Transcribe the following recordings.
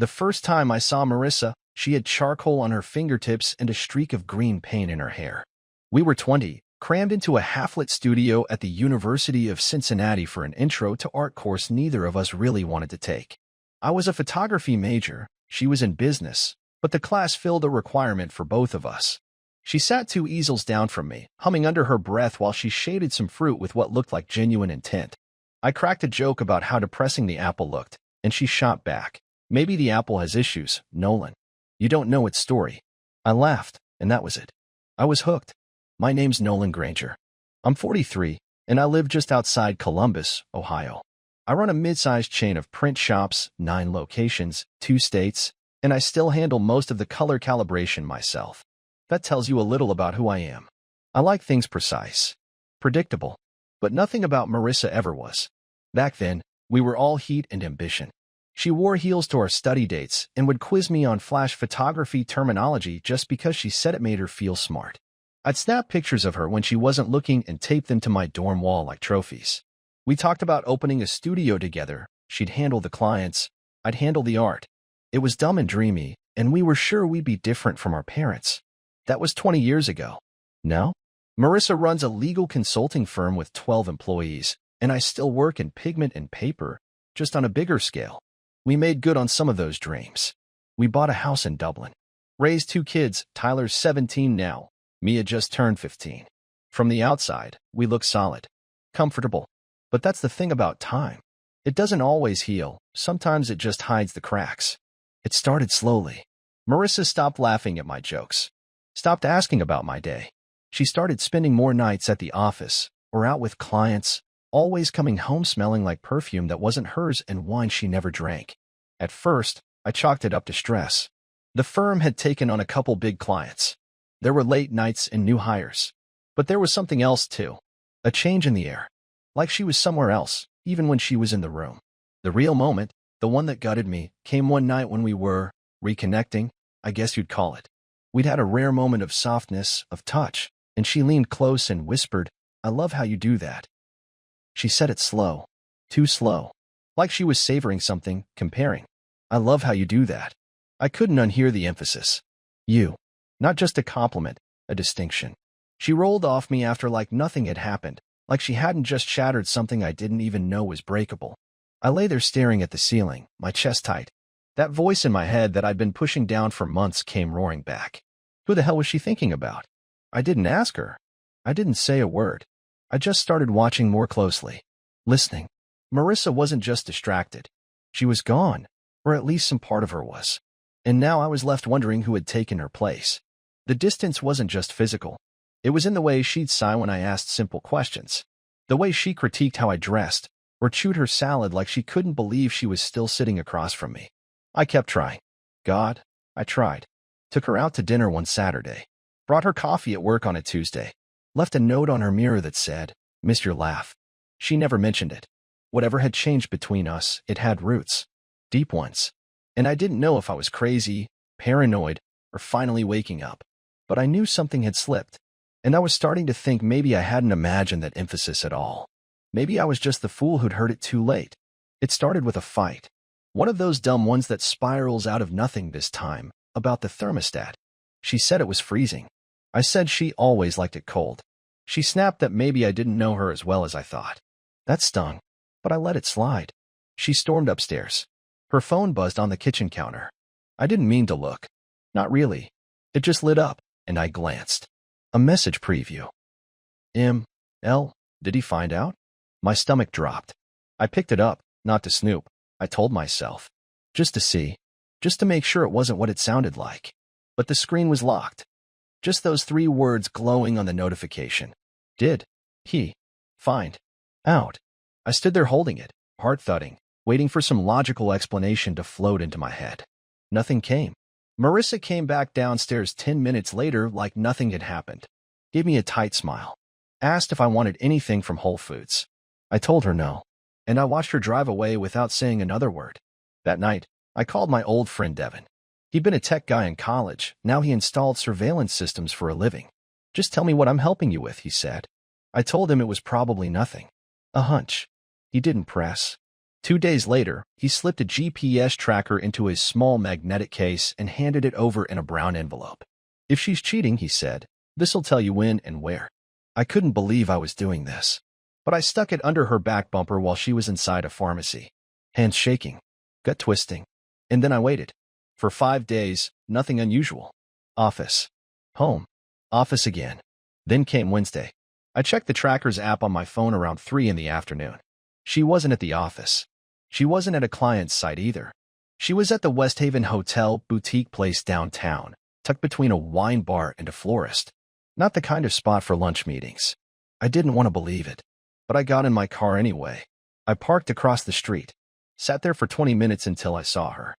The first time I saw Marissa, she had charcoal on her fingertips and a streak of green paint in her hair. We were 20, crammed into a half-lit studio at the University of Cincinnati for an intro to art course neither of us really wanted to take. I was a photography major, she was in business, but the class filled a requirement for both of us. She sat 2 easels down from me, humming under her breath while she shaded some fruit with what looked like genuine intent. I cracked a joke about how depressing the apple looked, and she shot back. Maybe the apple has issues, Nolan. You don't know its story. I laughed, and that was it. I was hooked. My name's Nolan Granger. I'm 43, and I live just outside Columbus, Ohio. I run a mid-sized chain of print shops, 9 locations, 2 states, and I still handle most of the color calibration myself. That tells you a little about who I am. I like things precise, predictable, but nothing about Marissa ever was. Back then, we were all heat and ambition. She wore heels to our study dates and would quiz me on flash photography terminology just because she said it made her feel smart. I'd snap pictures of her when she wasn't looking and tape them to my dorm wall like trophies. We talked about opening a studio together. She'd handle the clients, I'd handle the art. It was dumb and dreamy, and we were sure we'd be different from our parents. That was 20 years ago. Now, Marissa runs a legal consulting firm with 12 employees, and I still work in pigment and paper, just on a bigger scale. We made good on some of those dreams. We bought a house in Dublin. Raised 2 kids, Tyler's 17 now, Mia just turned 15. From the outside, we look solid, comfortable. But that's the thing about time. It doesn't always heal, sometimes it just hides the cracks. It started slowly. Marissa stopped laughing at my jokes, stopped asking about my day. She started spending more nights at the office, or out with clients, always coming home smelling like perfume that wasn't hers and wine she never drank. At first, I chalked it up to stress. The firm had taken on a couple big clients. There were late nights and new hires. But there was something else too. A change in the air. Like she was somewhere else, even when she was in the room. The real moment, the one that gutted me, came one night when we were reconnecting, I guess you'd call it. We'd had a rare moment of softness, of touch, and she leaned close and whispered, "I love how you do that." She said it slow, too slow, like she was savoring something, comparing. "I love how you do that." I couldn't unhear the emphasis. You. Not just a compliment, a distinction. She rolled off me after like nothing had happened, like she hadn't just shattered something I didn't even know was breakable. I lay there staring at the ceiling, my chest tight. That voice in my head that I'd been pushing down for months came roaring back. Who the hell was she thinking about? I didn't ask her. I didn't say a word. I just started watching more closely, listening. Marissa wasn't just distracted. She was gone, or at least some part of her was. And now I was left wondering who had taken her place. The distance wasn't just physical. It was in the way she'd sigh when I asked simple questions. The way she critiqued how I dressed, or chewed her salad like she couldn't believe she was still sitting across from me. I kept trying. God, I tried. Took her out to dinner one Saturday. Brought her coffee at work on a Tuesday. Left a note on her mirror that said, "Miss your laugh." She never mentioned it. Whatever had changed between us, it had roots. Deep ones. And I didn't know if I was crazy, paranoid, or finally waking up. But I knew something had slipped. And I was starting to think maybe I hadn't imagined that emphasis at all. Maybe I was just the fool who'd heard it too late. It started with a fight. One of those dumb ones that spirals out of nothing this time, about the thermostat. She said it was freezing. I said she always liked it cold. She snapped that maybe I didn't know her as well as I thought. That stung, but I let it slide. She stormed upstairs. Her phone buzzed on the kitchen counter. I didn't mean to look. Not really. It just lit up, and I glanced. A message preview. L, did he find out? My stomach dropped. I picked it up, not to snoop, I told myself. Just to see. Just to make sure it wasn't what it sounded like. But the screen was locked. Just those 3 words glowing on the notification. Did he find out? I stood there holding it, heart thudding, waiting for some logical explanation to float into my head. Nothing came. Marissa came back downstairs 10 minutes later like nothing had happened. Gave me a tight smile. Asked if I wanted anything from Whole Foods. I told her no. And I watched her drive away without saying another word. That night, I called my old friend Devin. He'd been a tech guy in college. Now he installed surveillance systems for a living. "Just tell me what I'm helping you with," he said. I told him it was probably nothing. A hunch. He didn't press. 2 days later, he slipped a GPS tracker into his small magnetic case and handed it over in a brown envelope. If she's cheating, he said, this'll tell you when and where. I couldn't believe I was doing this, but I stuck it under her back bumper while she was inside a pharmacy. Hands shaking, gut twisting. And then I waited. For 5 days, nothing unusual. Office. Home. Office again. Then came Wednesday. I checked the tracker's app on my phone around 3 in the afternoon. She wasn't at the office. She wasn't at a client's site either. She was at the West Haven Hotel boutique place downtown, tucked between a wine bar and a florist. Not the kind of spot for lunch meetings. I didn't want to believe it, but I got in my car anyway. I parked across the street, sat there for 20 minutes until I saw her.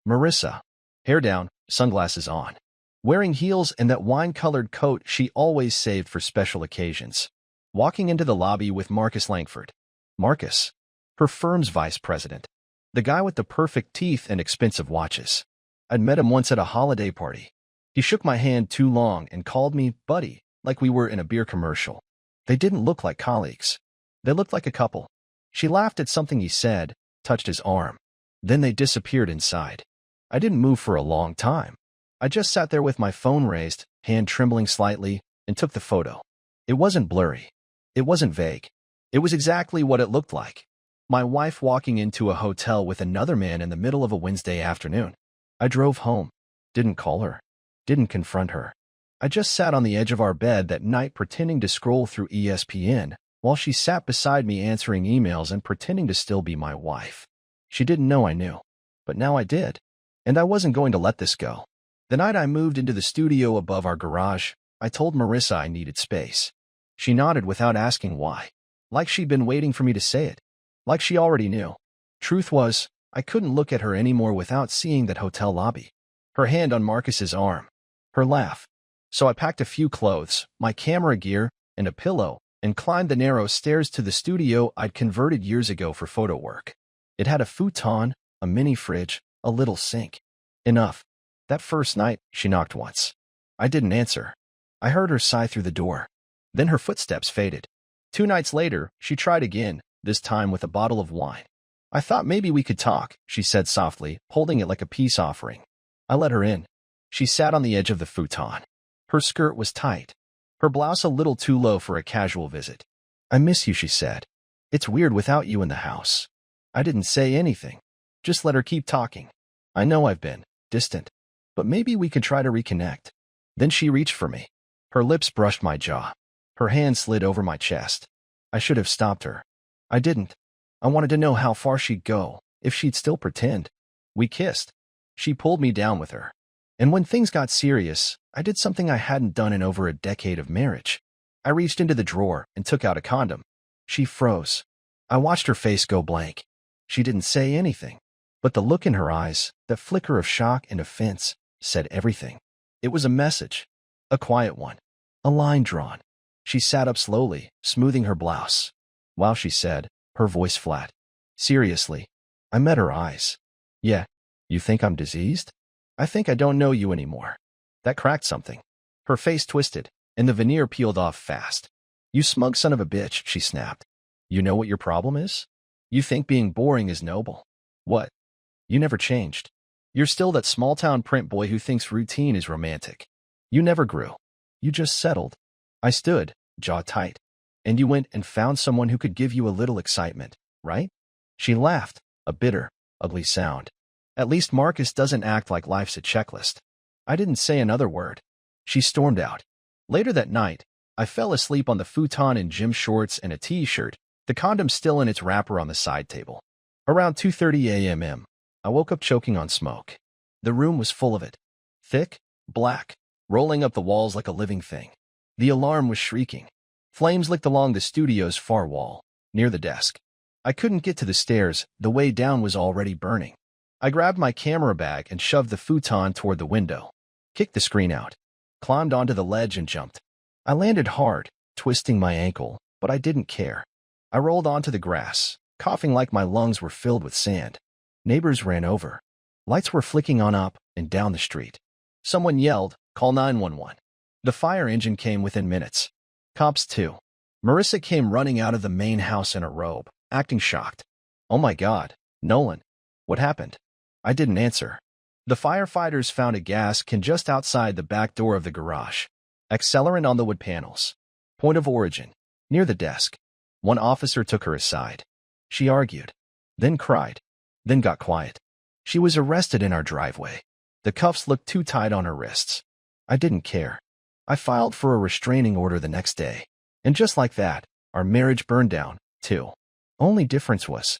Marissa. Hair down, sunglasses on. Wearing heels and that wine-colored coat she always saved for special occasions. Walking into the lobby with Marcus Langford. Marcus. Her firm's vice president. The guy with the perfect teeth and expensive watches. I'd met him once at a holiday party. He shook my hand too long and called me buddy, like we were in a beer commercial. They didn't look like colleagues. They looked like a couple. She laughed at something he said, touched his arm. Then they disappeared inside. I didn't move for a long time. I just sat there with my phone raised, hand trembling slightly, and took the photo. It wasn't blurry. It wasn't vague. It was exactly what it looked like. My wife walking into a hotel with another man in the middle of a Wednesday afternoon. I drove home. Didn't call her. Didn't confront her. I just sat on the edge of our bed that night pretending to scroll through ESPN while she sat beside me answering emails and pretending to still be my wife. She didn't know I knew, but now I did, and I wasn't going to let this go. The night I moved into the studio above our garage, I told Marissa I needed space. She nodded without asking why, like she'd been waiting for me to say it, like she already knew. Truth was, I couldn't look at her anymore without seeing that hotel lobby. Her hand on Marcus's arm. Her laugh. So I packed a few clothes, my camera gear, and a pillow, and climbed the narrow stairs to the studio I'd converted years ago for photo work. It had a futon, a mini fridge, a little sink. Enough. That first night, she knocked once. I didn't answer. I heard her sigh through the door. Then her footsteps faded. 2 nights later, she tried again, this time with a bottle of wine. I thought maybe we could talk, she said softly, holding it like a peace offering. I let her in. She sat on the edge of the futon. Her skirt was tight. Her blouse a little too low for a casual visit. I miss you, she said. It's weird without you in the house. I didn't say anything. Just let her keep talking. I know I've been distant, but maybe we could try to reconnect. Then she reached for me. Her lips brushed my jaw. Her hand slid over my chest. I should have stopped her. I didn't. I wanted to know how far she'd go, if she'd still pretend. We kissed. She pulled me down with her. And when things got serious, I did something I hadn't done in over a decade of marriage. I reached into the drawer and took out a condom. She froze. I watched her face go blank. She didn't say anything, but the look in her eyes, the flicker of shock and offense, said everything. It was a message. A quiet one. A line drawn. She sat up slowly, smoothing her blouse. While she said, her voice flat. Seriously. I met her eyes. Yeah. You think I'm diseased? I think I don't know you anymore. That cracked something. Her face twisted, and the veneer peeled off fast. You smug son of a bitch, she snapped. You know what your problem is? You think being boring is noble. What? You never changed. You're still that small-town print boy who thinks routine is romantic. You never grew. You just settled. I stood, jaw tight. And you went and found someone who could give you a little excitement, right? She laughed, a bitter, ugly sound. At least Marcus doesn't act like life's a checklist. I didn't say another word. She stormed out. Later that night, I fell asleep on the futon in gym shorts and a t-shirt, the condom still in its wrapper on the side table. Around 2:30 a.m., I woke up choking on smoke. The room was full of it. Thick, black, rolling up the walls like a living thing. The alarm was shrieking. Flames licked along the studio's far wall, near the desk. I couldn't get to the stairs, the way down was already burning. I grabbed my camera bag and shoved the futon toward the window, kicked the screen out, climbed onto the ledge and jumped. I landed hard, twisting my ankle, but I didn't care. I rolled onto the grass, coughing like my lungs were filled with sand. Neighbors ran over. Lights were flicking on up and down the street. Someone yelled, "Call 911." The fire engine came within minutes. Cops too. Marissa came running out of the main house in a robe, acting shocked. Oh my God, Nolan. What happened? I didn't answer. The firefighters found a gas can just outside the back door of the garage. Accelerant on the wood panels. Point of origin. Near the desk. One officer took her aside. She argued. Then cried. Then got quiet. She was arrested in our driveway. The cuffs looked too tight on her wrists. I didn't care. I filed for a restraining order the next day. And just like that, our marriage burned down, too. Only difference was,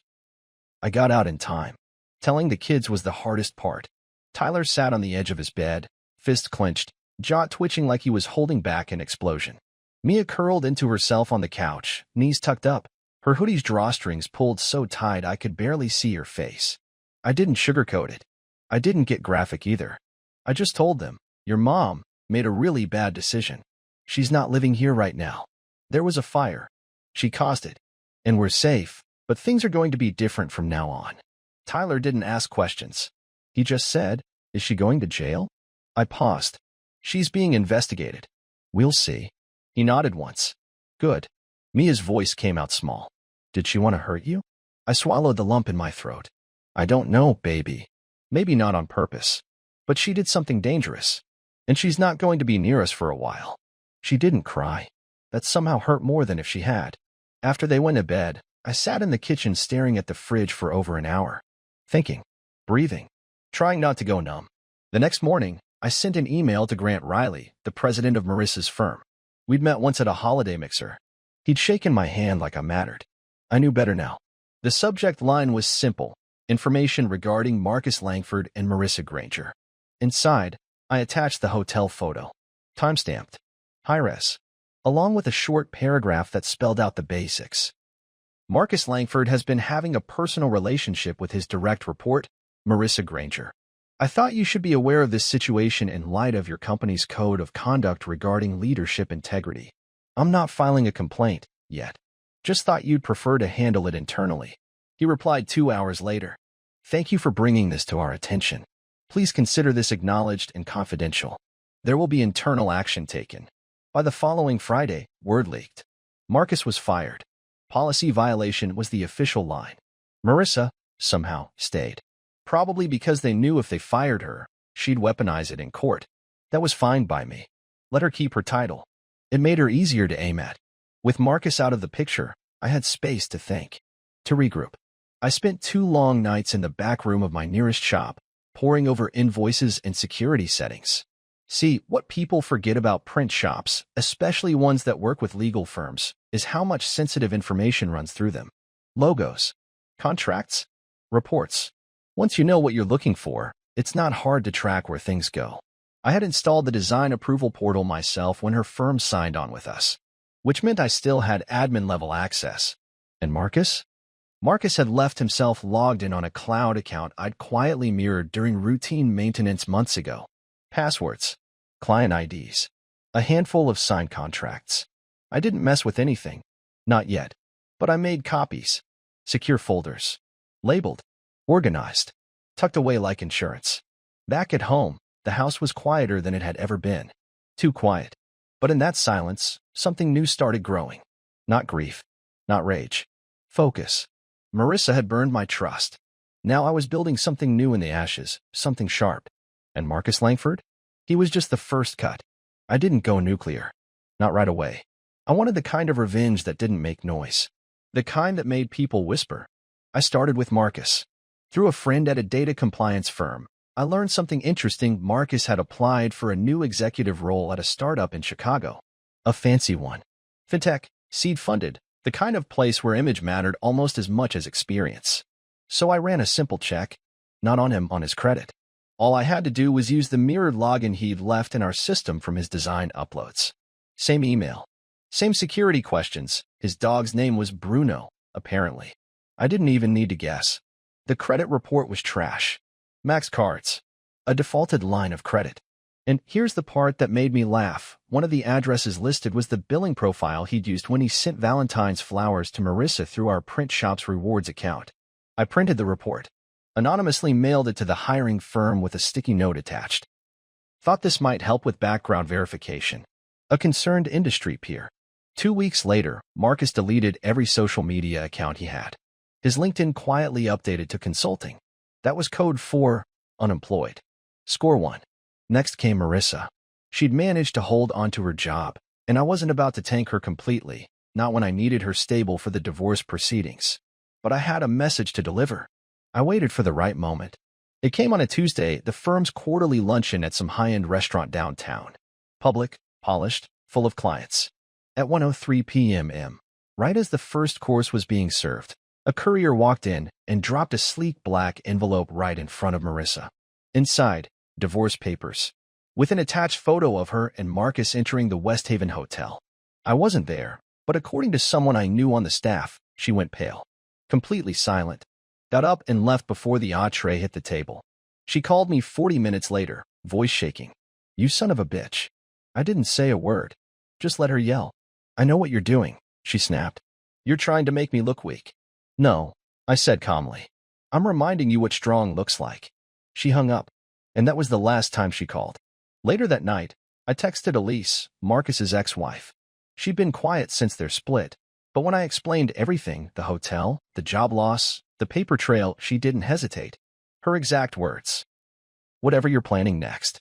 I got out in time. Telling the kids was the hardest part. Tyler sat on the edge of his bed, fist clenched, jaw twitching like he was holding back an explosion. Mia curled into herself on the couch, knees tucked up, her hoodie's drawstrings pulled so tight I could barely see her face. I didn't sugarcoat it. I didn't get graphic either. I just told them, your mom made a really bad decision. She's not living here right now. There was a fire. She caused it. And we're safe, but things are going to be different from now on. Tyler didn't ask questions. He just said, is she going to jail? I paused. She's being investigated. We'll see. He nodded once. Good. Mia's voice came out small. Did she want to hurt you? I swallowed the lump in my throat. I don't know, baby. Maybe not on purpose. But she did something dangerous. And she's not going to be near us for a while. She didn't cry. That somehow hurt more than if she had. After they went to bed, I sat in the kitchen staring at the fridge for over an hour. Thinking. Breathing. Trying not to go numb. The next morning, I sent an email to Grant Riley, the president of Marissa's firm. We'd met once at a holiday mixer. He'd shaken my hand like I mattered. I knew better now. The subject line was simple. Information regarding Marcus Langford and Marissa Granger. Inside, I attached the hotel photo. Timestamped. Hi-res. Along with a short paragraph that spelled out the basics. Marcus Langford has been having a personal relationship with his direct report, Marissa Granger. I thought you should be aware of this situation in light of your company's code of conduct regarding leadership integrity. I'm not filing a complaint yet. Just thought you'd prefer to handle it internally. He replied 2 hours later. Thank you for bringing this to our attention. Please consider this acknowledged and confidential. There will be internal action taken. By the following Friday, word leaked. Marcus was fired. Policy violation was the official line. Marissa, somehow, stayed. Probably because they knew if they fired her, she'd weaponize it in court. That was fine by me. Let her keep her title. It made her easier to aim at. With Marcus out of the picture, I had space to think. To regroup. I spent 2 long nights in the back room of my nearest shop, poring over invoices and security settings. See, what people forget about print shops, especially ones that work with legal firms, is how much sensitive information runs through them. Logos, contracts, reports. Once you know what you're looking for, it's not hard to track where things go. I had installed the design approval portal myself when her firm signed on with us, which meant I still had admin-level access. And Marcus? Marcus had left himself logged in on a cloud account I'd quietly mirrored during routine maintenance months ago. Passwords, client IDs, a handful of signed contracts. I didn't mess with anything. Not yet. But I made copies. Secure folders. Labeled. Organized. Tucked away like insurance. Back at home, the house was quieter than it had ever been. Too quiet. But in that silence, something new started growing. Not grief. Not rage. Focus. Marissa had burned my trust. Now I was building something new in the ashes, something sharp. And Marcus Langford? He was just the first cut. I didn't go nuclear. Not right away. I wanted the kind of revenge that didn't make noise. The kind that made people whisper. I started with Marcus. Through a friend at a data compliance firm, I learned something interesting. Marcus had applied for a new executive role at a startup in Chicago. A fancy one. Fintech, seed-funded, the kind of place where image mattered almost as much as experience. So I ran a simple check. Not on him, on his credit. All I had to do was use the mirrored login he'd left in our system from his design uploads. Same email. Same security questions. His dog's name was Bruno, apparently. I didn't even need to guess. The credit report was trash. Max cards. A defaulted line of credit. And here's the part that made me laugh. One of the addresses listed was the billing profile he'd used when he sent Valentine's flowers to Marissa through our print shop's rewards account. I printed the report. Anonymously mailed it to the hiring firm with a sticky note attached. Thought this might help with background verification. A concerned industry peer. 2 weeks later, Marcus deleted every social media account he had. His LinkedIn quietly updated to consulting. That was code for unemployed. Score 1. Next came Marissa. She'd managed to hold onto her job, and I wasn't about to tank her completely, not when I needed her stable for the divorce proceedings. But I had a message to deliver. I waited for the right moment. It came on a Tuesday, the firm's quarterly luncheon at some high-end restaurant downtown. Public, polished, full of clients. At 1:03 p.m., right as the first course was being served, a courier walked in and dropped a sleek black envelope right in front of Marissa. Inside, divorce papers, with an attached photo of her and Marcus entering the West Haven Hotel. I wasn't there, but according to someone I knew on the staff, she went pale. Completely silent. Got up and left before the entree hit the table. She called me 40 minutes later, voice shaking. "You son of a bitch." I didn't say a word. Just let her yell. "I know what you're doing," she snapped. "You're trying to make me look weak." "No," I said calmly. "I'm reminding you what strong looks like." She hung up, and that was the last time she called. Later that night, I texted Elise, Marcus's ex-wife. She'd been quiet since their split, but when I explained everything, the hotel, the job loss, the paper trail, she didn't hesitate. Her exact words: "Whatever you're planning next,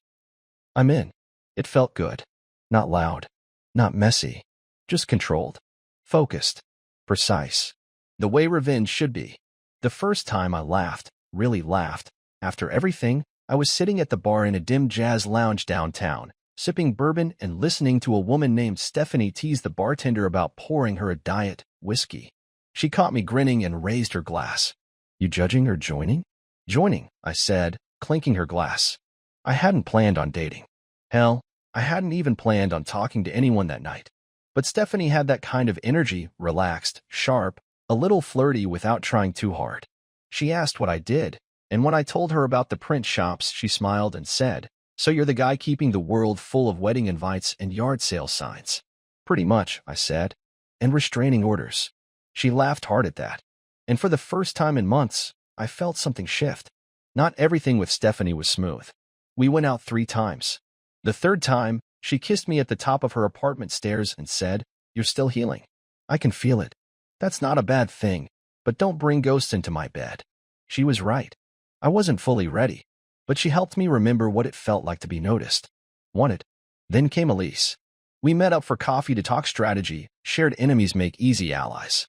I'm in." It felt good. Not loud. Not messy. Just controlled. Focused. Precise. The way revenge should be. The first time I laughed, really laughed, after everything, I was sitting at the bar in a dim jazz lounge downtown, sipping bourbon and listening to a woman named Stephanie tease the bartender about pouring her a diet whiskey. She caught me grinning and raised her glass. "You judging or joining?" "Joining," I said, clinking her glass. I hadn't planned on dating. Hell, I hadn't even planned on talking to anyone that night. But Stephanie had that kind of energy, relaxed, sharp, a little flirty without trying too hard. She asked what I did, and when I told her about the print shops, she smiled and said, "So you're the guy keeping the world full of wedding invites and yard sale signs?" "Pretty much," I said. "And restraining orders." She laughed hard at that. And for the first time in months, I felt something shift. Not everything with Stephanie was smooth. We went out 3 times. The third time, she kissed me at the top of her apartment stairs and said, "You're still healing. I can feel it. That's not a bad thing, but don't bring ghosts into my bed." She was right. I wasn't fully ready, but she helped me remember what it felt like to be noticed, wanted. Then came Elise. We met up for coffee to talk strategy. Shared enemies make easy allies.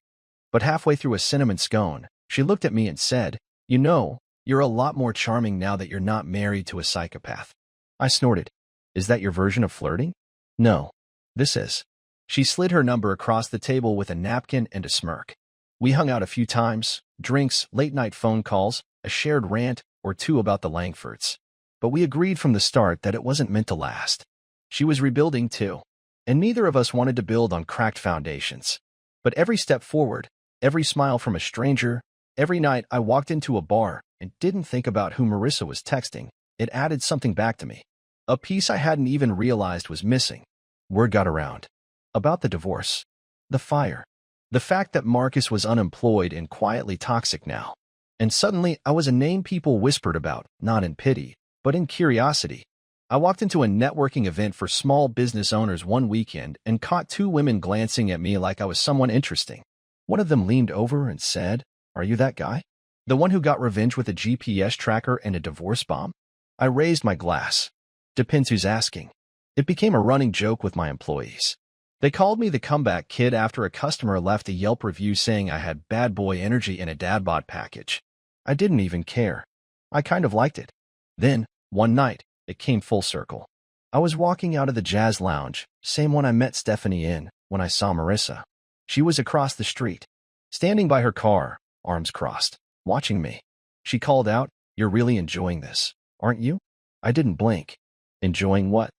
But halfway through a cinnamon scone, she looked at me and said, "You know, you're a lot more charming now that you're not married to a psychopath." I snorted. "Is that your version of flirting?" "No. This is." She slid her number across the table with a napkin and a smirk. We hung out a few times, drinks, late-night phone calls, a shared rant or two about the Langfords. But we agreed from the start that it wasn't meant to last. She was rebuilding too, and neither of us wanted to build on cracked foundations. But every step forward, every smile from a stranger, every night I walked into a bar and didn't think about who Marissa was texting, it added something back to me. A piece I hadn't even realized was missing. Word got around. About the divorce. The fire. The fact that Marcus was unemployed and quietly toxic now. And suddenly I was a name people whispered about, not in pity, but in curiosity. I walked into a networking event for small business owners one weekend and caught 2 women glancing at me like I was someone interesting. One of them leaned over and said, "Are you that guy? The one who got revenge with a GPS tracker and a divorce bomb?" I raised my glass. Depends who's asking. It became a running joke with my employees. They called me the comeback kid after a customer left a Yelp review saying I had bad boy energy in a dad bod package. I didn't even care. I kind of liked it. Then, one night, it came full circle. I was walking out of the jazz lounge, same one I met Stephanie in, when I saw Marissa. She was across the street, standing by her car, arms crossed, watching me. She called out, "You're really enjoying this, aren't you?" I didn't blink. Enjoying what?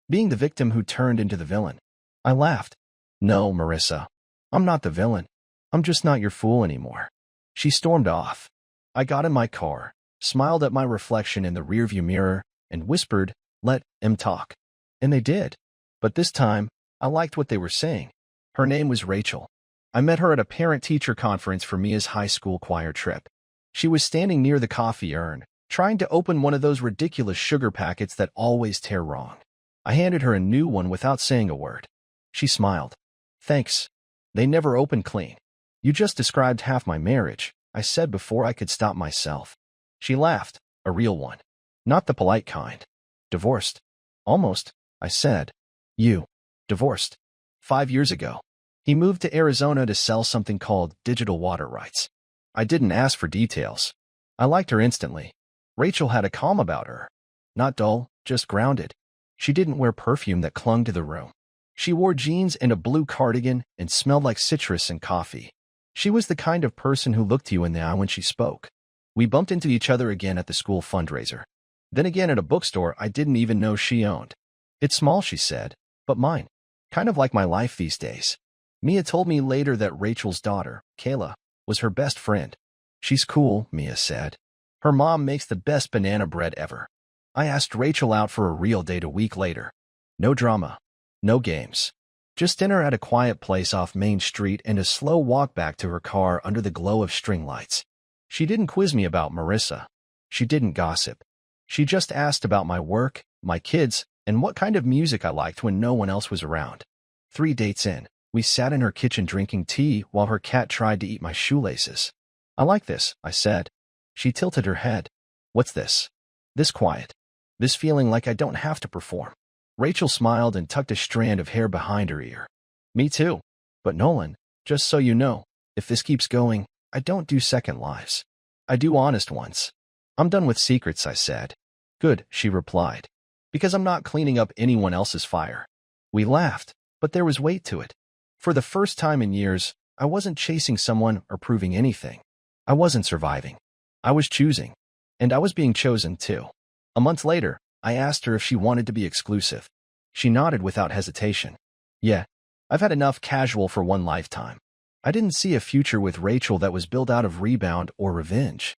Being the victim who turned into the villain. I laughed. "No, Marissa. I'm not the villain. I'm just not your fool anymore." She stormed off. I got in my car, smiled at my reflection in the rearview mirror, and whispered, "Let them talk." And they did. But this time, I liked what they were saying. Her name was Rachel. I met her at a parent-teacher conference for Mia's high school choir trip. She was standing near the coffee urn, trying to open one of those ridiculous sugar packets that always tear wrong. I handed her a new one without saying a word. She smiled. "Thanks. They never open clean." "You just described half my marriage," I said before I could stop myself. She laughed, a real one. Not the polite kind. Divorced. Almost, I said. You. Divorced. 5 years ago. He moved to Arizona to sell something called digital water rights. I didn't ask for details. I liked her instantly. Rachel had a calm about her. Not dull, just grounded. She didn't wear perfume that clung to the room. She wore jeans and a blue cardigan and smelled like citrus and coffee. She was the kind of person who looked you in the eye when she spoke. We bumped into each other again at the school fundraiser. Then again at a bookstore I didn't even know she owned. It's small, she said, but mine. Kind of like my life these days. Mia told me later that Rachel's daughter, Kayla, was her best friend. She's cool, Mia said. Her mom makes the best banana bread ever. I asked Rachel out for a real date a week later. No drama. No games. Just dinner at a quiet place off Main Street and a slow walk back to her car under the glow of string lights. She didn't quiz me about Marissa. She didn't gossip. She just asked about my work, my kids, and what kind of music I liked when no one else was around. 3 dates in, we sat in her kitchen drinking tea while her cat tried to eat my shoelaces. I like this, I said. She tilted her head. What's this? This quiet. This feeling like I don't have to perform. Rachel smiled and tucked a strand of hair behind her ear. Me too. But Nolan, just so you know, if this keeps going, I don't do second lives. I do honest ones. I'm done with secrets, I said. Good, she replied. Because I'm not cleaning up anyone else's fire. We laughed, but there was weight to it. For the first time in years, I wasn't chasing someone or proving anything. I wasn't surviving. I was choosing. And I was being chosen too. A month later, I asked her if she wanted to be exclusive. She nodded without hesitation. Yeah, I've had enough casual for one lifetime. I didn't see a future with Rachel that was built out of rebound or revenge.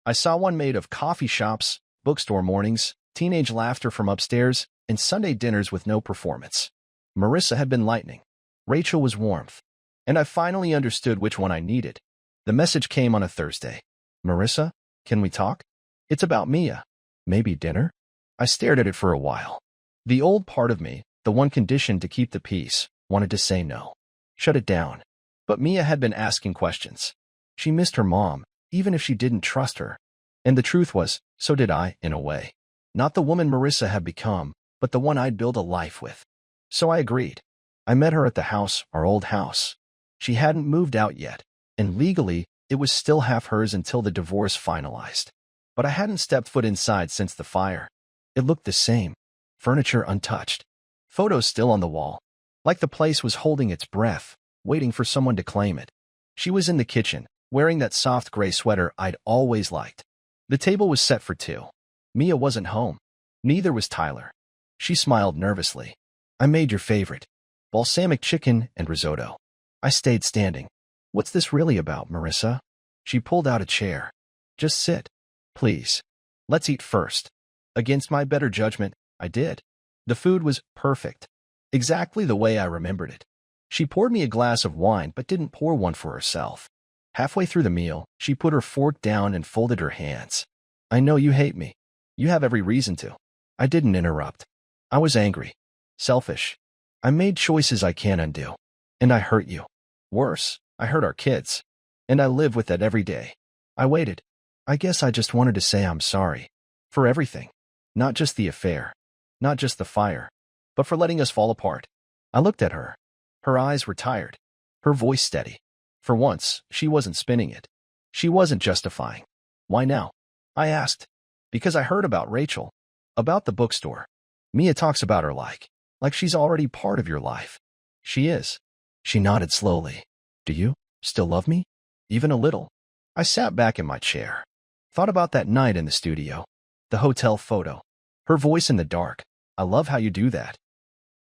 I saw one made of coffee shops, bookstore mornings, teenage laughter from upstairs, and Sunday dinners with no performance. Marissa had been lightning. Rachel was warmth. And I finally understood which one I needed. The message came on a Thursday. Marissa, can we talk? It's about Mia. Maybe dinner? I stared at it for a while. The old part of me, the one conditioned to keep the peace, wanted to say no. Shut it down. But Mia had been asking questions. She missed her mom, even if she didn't trust her. And the truth was, so did I, in a way. Not the woman Marissa had become, but the one I'd build a life with. So I agreed. I met her at the house, our old house. She hadn't moved out yet, and legally, it was still half hers until the divorce finalized. But I hadn't stepped foot inside since the fire. It looked the same. Furniture untouched. Photos still on the wall. Like the place was holding its breath, waiting for someone to claim it. She was in the kitchen, wearing that soft gray sweater I'd always liked. The table was set for 2. Mia wasn't home. Neither was Tyler. She smiled nervously. I made your favorite. Balsamic chicken and risotto. I stayed standing. What's this really about, Marissa? She pulled out a chair. Just sit. Please. Let's eat first. Against my better judgment, I did. The food was perfect. Exactly the way I remembered it. She poured me a glass of wine but didn't pour one for herself. Halfway through the meal, she put her fork down and folded her hands. I know you hate me. You have every reason to. I didn't interrupt. I was angry. Selfish. I made choices I can't undo. And I hurt you. Worse, I hurt our kids. And I live with that every day. I waited. I guess I just wanted to say I'm sorry. For everything. Not just the affair. Not just the fire. But for letting us fall apart. I looked at her. Her eyes were tired. Her voice steady. For once, she wasn't spinning it. She wasn't justifying. Why now? I asked. Because I heard about Rachel. About the bookstore. Mia talks about her like she's already part of your life. She is. She nodded slowly. Do you still love me? Even a little. I sat back in my chair. Thought about that night in the studio. The hotel photo. Her voice in the dark. I love how you do that.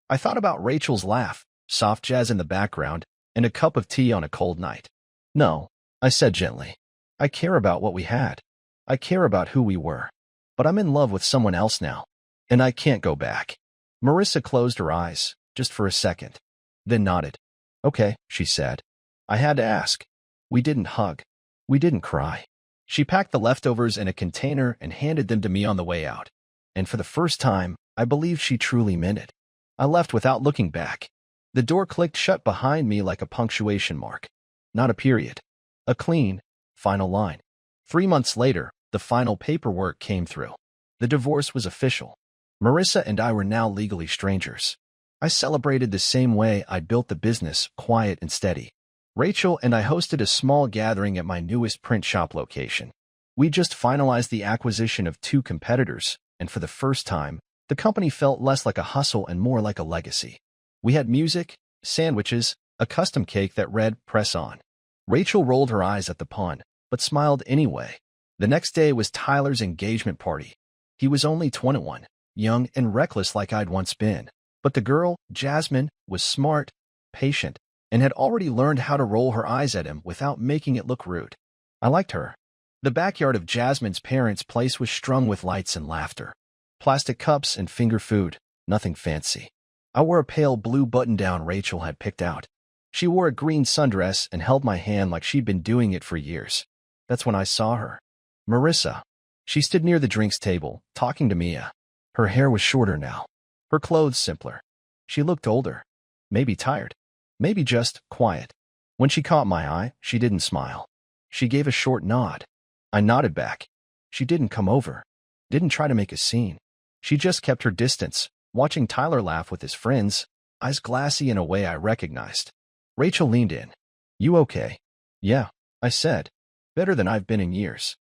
I thought about Rachel's laugh, soft jazz in the background, and a cup of tea on a cold night. No, I said gently. I care about what we had. I care about who we were. But I'm in love with someone else now. And I can't go back. Marissa closed her eyes, just for a second. Then nodded. Okay, she said. I had to ask. We didn't hug. We didn't cry. She packed the leftovers in a container and handed them to me on the way out. And for the first time, I believed she truly meant it. I left without looking back. The door clicked shut behind me like a punctuation mark. Not a period. A clean, Final line. 3 months later, the final paperwork came through. The divorce was official. Marissa and I were now legally strangers. I celebrated the same way I built the business, quiet and steady. Rachel and I hosted a small gathering at my newest print shop location. We just finalized the acquisition of 2 competitors, and for the first time, the company felt less like a hustle and more like a legacy. We had music, sandwiches, a custom cake that read, "Press on." Rachel rolled her eyes at the pun, but smiled anyway. The next day was Tyler's engagement party. He was only 21, young and reckless like I'd once been. But the girl, Jasmine, was smart, patient, and had already learned how to roll her eyes at him without making it look rude. I liked her. The backyard of Jasmine's parents' place was strung with lights and laughter. Plastic cups and finger food, nothing fancy. I wore a pale blue button-down Rachel had picked out. She wore a green sundress and held my hand like she'd been doing it for years. That's when I saw her. Marissa. She stood near the drinks table, talking to Mia. Her hair was shorter now. Her clothes simpler. She looked older. Maybe tired. Maybe just quiet. When she caught my eye, she didn't smile. She gave a short nod. I nodded back. She didn't come over. Didn't try to make a scene. She just kept her distance, watching Tyler laugh with his friends, eyes glassy in a way I recognized. Rachel leaned in. "You okay?" "Yeah," I said. "Better than I've been in years."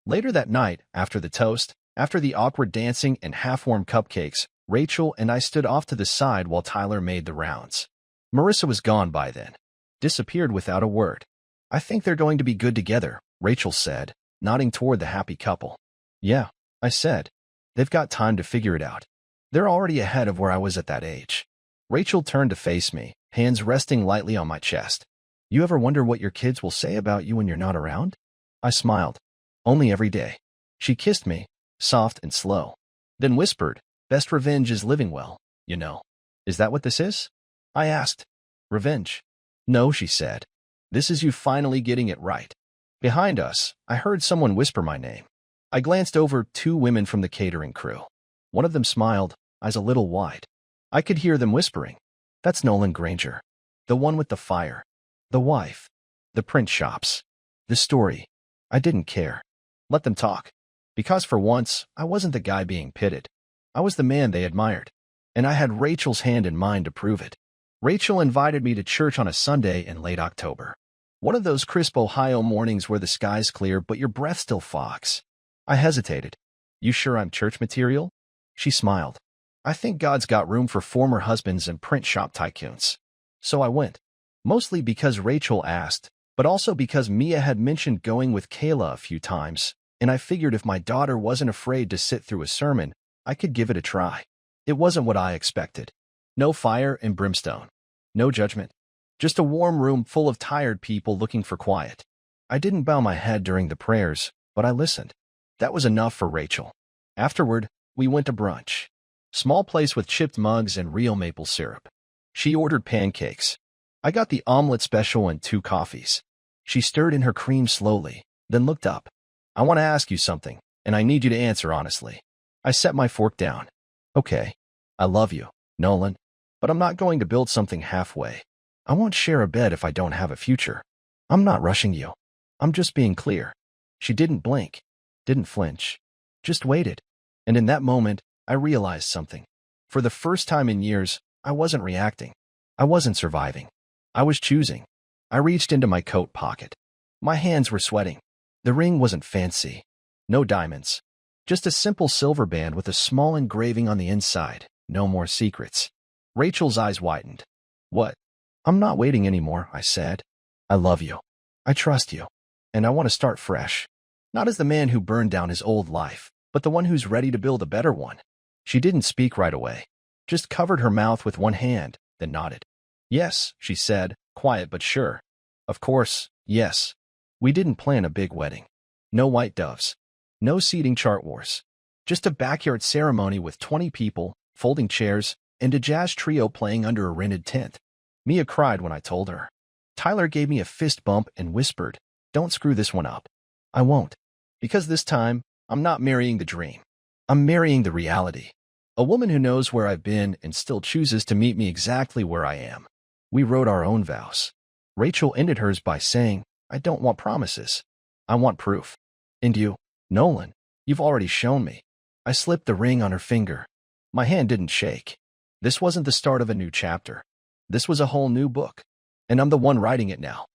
Later that night, after the toast, after the awkward dancing and half-warm cupcakes, Rachel and I stood off to the side while Tyler made the rounds. Marissa was gone by then. Disappeared without a word. "I think they're going to be good together," Rachel said, nodding toward the happy couple. "Yeah," I said. "They've got time to figure it out. They're already ahead of where I was at that age." Rachel turned to face me, hands resting lightly on my chest. "You ever wonder what your kids will say about you when you're not around?" I smiled. "Only every day." She kissed me, soft and slow. Then whispered, "Best revenge is living well, you know." "Is that what this is?" I asked. "Revenge?" "No," she said. "This is you finally getting it right." Behind us, I heard someone whisper my name. I glanced over. 2 women from the catering crew. One of them smiled, eyes a little wide. I could hear them whispering. "That's Nolan Granger. The one with the fire. The wife. The print shops. The story." I didn't care. Let them talk. Because for once, I wasn't the guy being pitted. I was the man they admired. And I had Rachel's hand in mine to prove it. Rachel invited me to church on a Sunday in late October. One of those crisp Ohio mornings where the sky's clear but your breath still fogs. I hesitated. "You sure I'm church material?" She smiled. "I think God's got room for former husbands and print shop tycoons." So I went. Mostly because Rachel asked, but also because Mia had mentioned going with Kayla a few times, and I figured if my daughter wasn't afraid to sit through a sermon, I could give it a try. It wasn't what I expected. No fire and brimstone. No judgment. Just a warm room full of tired people looking for quiet. I didn't bow my head during the prayers, but I listened. That was enough for Rachel. Afterward, we went to brunch. Small place with chipped mugs and real maple syrup. She ordered pancakes. I got the omelet special and 2 coffees. She stirred in her cream slowly, then looked up. "I want to ask you something, and I need you to answer honestly." I set my fork down. "Okay. I love you, Nolan, but I'm not going to build something halfway. I won't share a bed if I don't have a future. I'm not rushing you. I'm just being clear." She didn't blink, didn't flinch, just waited. And in that moment, I realized something. For the first time in years, I wasn't reacting. I wasn't surviving. I was choosing. I reached into my coat pocket. My hands were sweating. The ring wasn't fancy. No diamonds. Just a simple silver band with a small engraving on the inside. No more secrets. Rachel's eyes widened. "What?" "I'm not waiting anymore," I said. "I love you. I trust you. And I want to start fresh. Not as the man who burned down his old life, but the one who's ready to build a better one." She didn't speak right away. Just covered her mouth with one hand, then nodded. "Yes," she said, quiet but sure. "Of course, yes." We didn't plan a big wedding. No white doves. No seating chart wars. Just a backyard ceremony with 20 people, folding chairs, and a jazz trio playing under a rented tent. Mia cried when I told her. Tyler gave me a fist bump and whispered, "Don't screw this one up." I won't. Because this time, I'm not marrying the dream. I'm marrying the reality. A woman who knows where I've been and still chooses to meet me exactly where I am. We wrote our own vows. Rachel ended hers by saying, "I don't want promises. I want proof. And you, Nolan, you've already shown me. I slipped the ring on her finger. My hand didn't shake. This wasn't the start of a new chapter. This was a whole new book. And I'm the one writing it now.